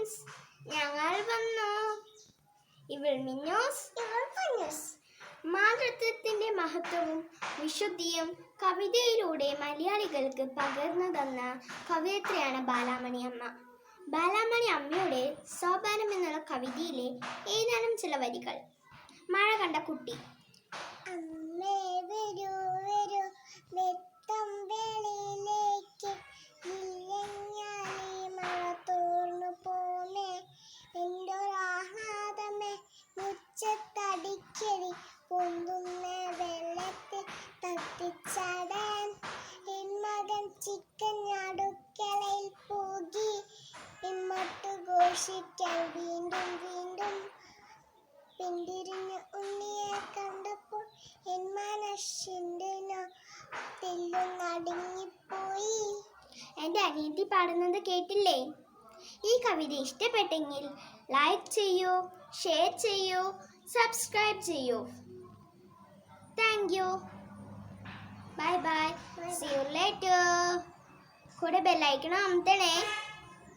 Friends, ഞങ്ങൾ വന്നു. ഇവൾ മിന്നൂസ്, ഇവൾ പന്നൂസ്. മാതൃത്വത്തിന്റെ മഹത്വവും വിശുദ്ധിയും കവിതയിലൂടെ മലയാളികൾക്ക് പകർന്നു തന്ന കവയിത്രിയാണ് ബാലാമണി അമ്മ. ബാലാമണി അമ്മയുടെ സോപാനം എന്നുള്ള കവിതയിലെ ഏതാനും ചില വരികൾ. മഴ കണ്ട കുട്ടി. അമ്മേ വരൂ വരൂ വെട്ടം വെളിയിലേക്ക്, ഇല്ലഞ്ഞാലി മഴ തോർന്നു പോമേ, എൻ്റെ ആഹ്ലാദമേ മുറ്റത്തടിക്കടി പൊന്തുന്ന വെള്ളത്തിൽ തട്ടിച്ചാടാൻ, എൻ മകൻ ചിക്കൻ അടുക്കളയിൽ പോകി ഇമ്മട്ട് ഘോഷിക്കാൻ വീണ്ടും വീണ്ടും പിന്തിരിഞ്ഞ് ഉണ്ണിയെ കണ്ടപ്പോൾ എൻ മനസ്സിൻ്റെ നടുങ്ങിപ്പോയി. എൻ്റെ അനിയത്തി പാടുന്നത് കേട്ടില്ലേ? ഈ കവിത ഇഷ്ടപ്പെട്ടെങ്കിൽ ലൈക്ക് ചെയ്യൂ, ഷെയർ ചെയ്യൂ, സബ്സ്ക്രൈബ് ചെയ്യൂ. Thank you. Bye bye. See you later. കൂടെ ബെല്ലൈക്കൺ അമർത്തണേ.